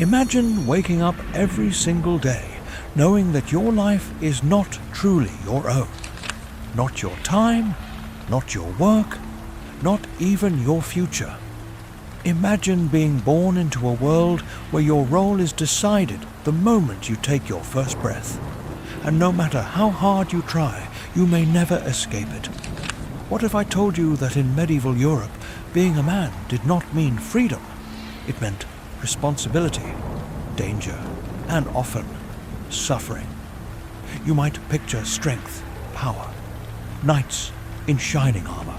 Imagine waking up every single day knowing that your life is not truly your own. Not your time, not your work, not even your future. Imagine being born into a world where your role is decided the moment you take your first breath. And no matter how hard you try, you may never escape it. What if I told you that in medieval Europe, being a man did not mean freedom? It meant responsibility, danger, and often suffering. You might picture strength, power, knights in shining armor.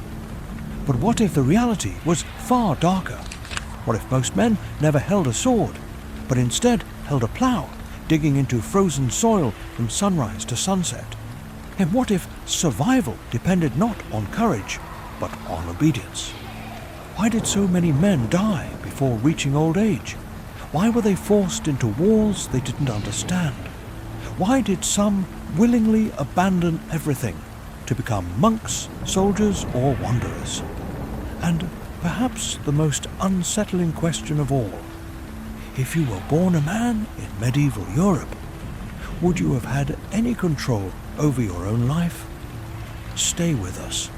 But what if the reality was far darker? What if most men never held a sword, but instead held a plough, digging into frozen soil from sunrise to sunset? And what if survival depended not on courage, but on obedience? Why did so many men die before reaching old age? Why were they forced into wars they didn't understand? Why did some willingly abandon everything to become monks, soldiers, or wanderers? And perhaps the most unsettling question of all, if you were born a man in medieval Europe, would you have had any control over your own life? Stay with us,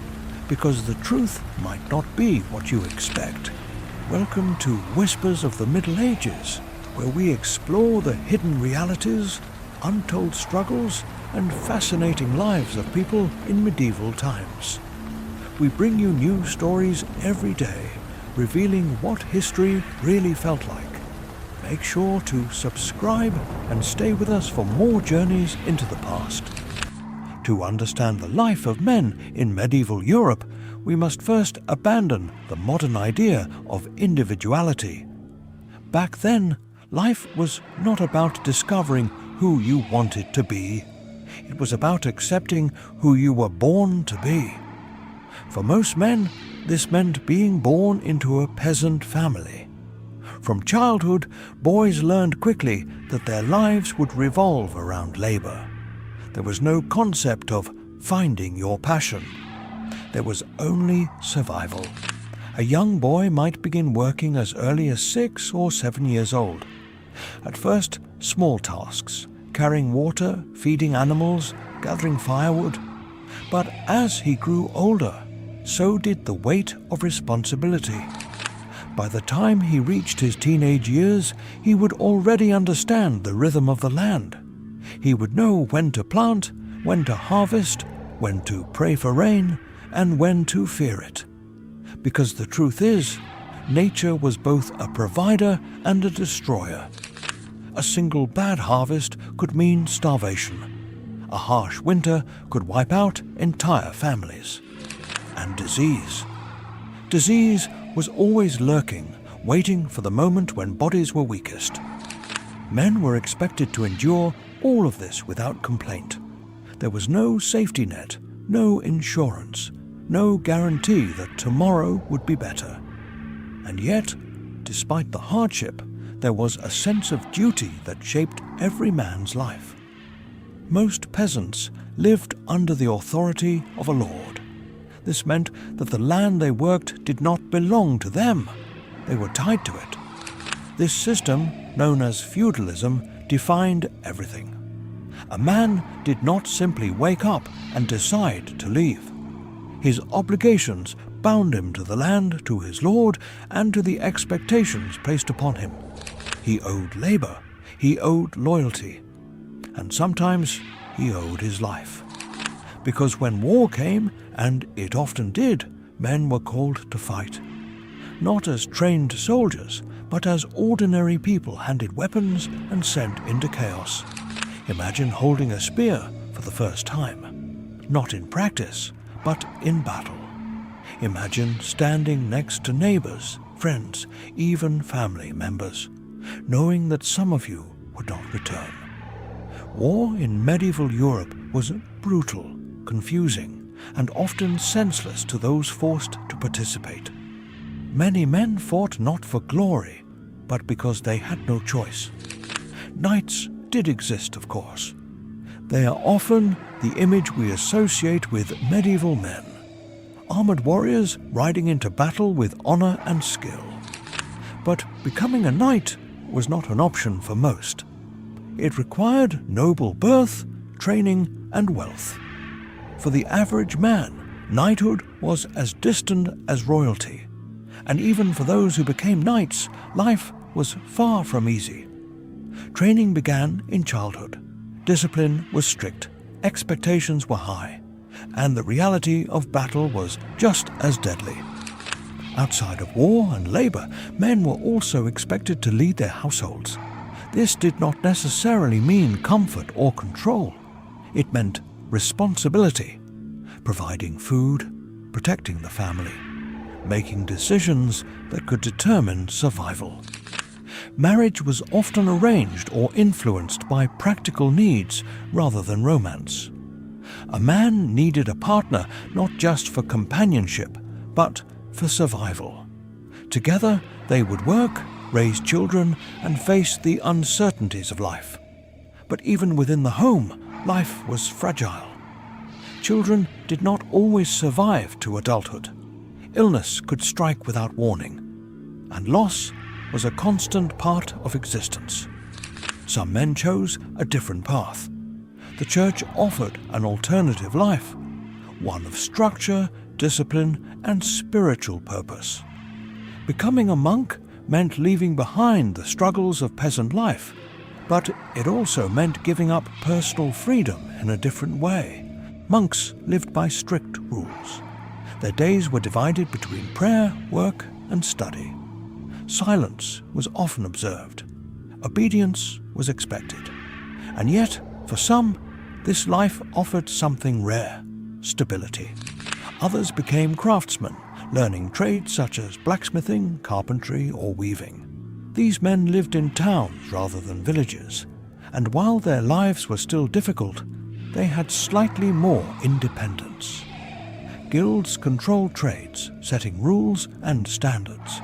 because the truth might not be what you expect. Welcome to Whispers of the Middle Ages, where we explore the hidden realities, untold struggles, and fascinating lives of people in medieval times. We bring you new stories every day, revealing what history really felt like. Make sure to subscribe and stay with us for more journeys into the past. To understand the life of men in medieval Europe, we must first abandon the modern idea of individuality. Back then, life was not about discovering who you wanted to be. It was about accepting who you were born to be. For most men, this meant being born into a peasant family. From childhood, boys learned quickly that their lives would revolve around labor. There was no concept of finding your passion. There was only survival. A young boy might begin working as early as 6 or 7 years old. At first, small tasks, carrying water, feeding animals, gathering firewood. But as he grew older, so did the weight of responsibility. By the time he reached his teenage years, he would already understand the rhythm of the land. He would know when to plant, when to harvest, when to pray for rain, and when to fear it. Because the truth is, nature was both a provider and a destroyer. A single bad harvest could mean starvation. A harsh winter could wipe out entire families. And disease. Disease was always lurking, waiting for the moment when bodies were weakest. Men were expected to endure all of this without complaint. There was no safety net, no insurance, no guarantee that tomorrow would be better. And yet, despite the hardship, there was a sense of duty that shaped every man's life. Most peasants lived under the authority of a lord. This meant that the land they worked did not belong to them. They were tied to it. This system, known as feudalism, defined everything. A man did not simply wake up and decide to leave. His obligations bound him to the land, to his lord, and to the expectations placed upon him. He owed labor, he owed loyalty, and sometimes he owed his life. Because when war came, and it often did, men were called to fight. Not as trained soldiers, but as ordinary people handed weapons and sent into chaos. Imagine holding a spear for the first time. Not in practice, but in battle. Imagine standing next to neighbors, friends, even family members, knowing that some of you would not return. War in medieval Europe was brutal, confusing, and often senseless to those forced to participate. Many men fought not for glory, but because they had no choice. Knights did exist, of course. They are often the image we associate with medieval men. Armored warriors riding into battle with honor and skill. But becoming a knight was not an option for most. It required noble birth, training, and wealth. For the average man, knighthood was as distant as royalty, and even for those who became knights, life was far from easy. Training began in childhood. Discipline was strict, expectations were high, and the reality of battle was just as deadly. Outside of war and labor, men were also expected to lead their households. This did not necessarily mean comfort or control. It meant responsibility, providing food, protecting the family, making decisions that could determine survival. Marriage was often arranged or influenced by practical needs rather than romance. A man needed a partner not just for companionship, but for survival. Together, they would work, raise children, and face the uncertainties of life. But even within the home, life was fragile. Children did not always survive to adulthood. Illness could strike without warning, and loss was a constant part of existence. Some men chose a different path. The church offered an alternative life, one of structure, discipline, and spiritual purpose. Becoming a monk meant leaving behind the struggles of peasant life, but it also meant giving up personal freedom in a different way. Monks lived by strict rules. Their days were divided between prayer, work, and study. Silence was often observed. Obedience was expected. And yet, for some, this life offered something rare: stability. Others became craftsmen, learning trades such as blacksmithing, carpentry, or weaving. These men lived in towns rather than villages, and while their lives were still difficult, they had slightly more independence. Guilds controlled trades, setting rules and standards.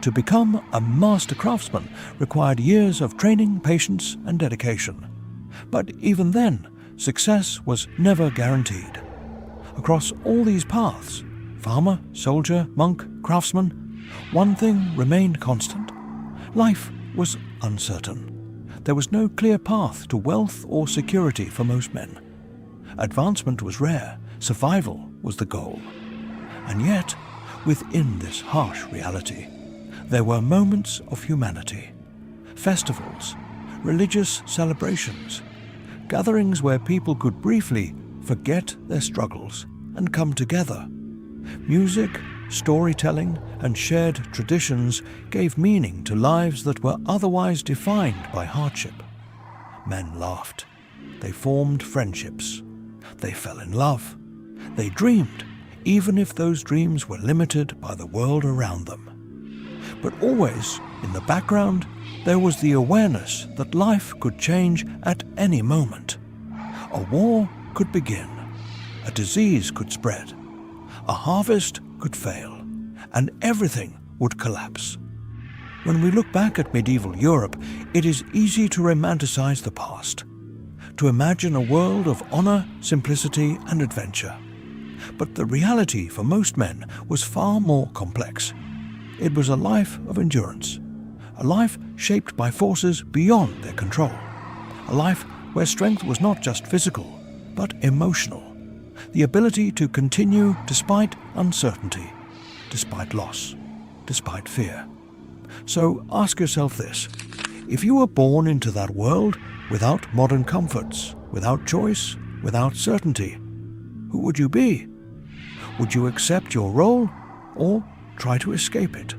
To become a master craftsman required years of training, patience, and dedication. But even then, success was never guaranteed. Across all these paths, farmer, soldier, monk, craftsman, one thing remained constant. Life was uncertain. There was no clear path to wealth or security for most men. Advancement was rare, survival was the goal. And yet, within this harsh reality, there were moments of humanity. Festivals, religious celebrations, gatherings where people could briefly forget their struggles and come together. Music, storytelling, and shared traditions gave meaning to lives that were otherwise defined by hardship. Men laughed. They formed friendships. They fell in love. They dreamed, even if those dreams were limited by the world around them. But always, in the background, there was the awareness that life could change at any moment. A war could begin. A disease could spread. A harvest could fail, and everything would collapse. When we look back at medieval Europe, it is easy to romanticize the past, to imagine a world of honor, simplicity, and adventure. But the reality for most men was far more complex. It was a life of endurance, a life shaped by forces beyond their control, a life where strength was not just physical, but emotional. The ability to continue despite uncertainty, despite loss, despite fear. So ask yourself this: if you were born into that world without modern comforts, without choice, without certainty, who would you be? Would you accept your role or try to escape it?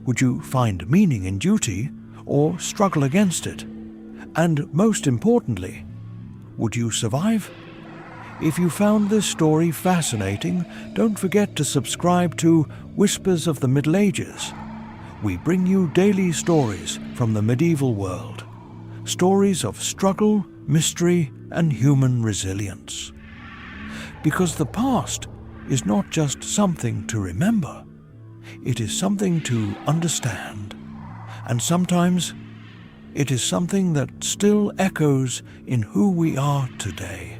Would you find meaning in duty or struggle against it? And most importantly, would you survive? If you found this story fascinating, don't forget to subscribe to Whispers of the Middle Ages. We bring you daily stories from the medieval world. Stories of struggle, mystery, and human resilience. Because the past is not just something to remember, it is something to understand. And sometimes it is something that still echoes in who we are today.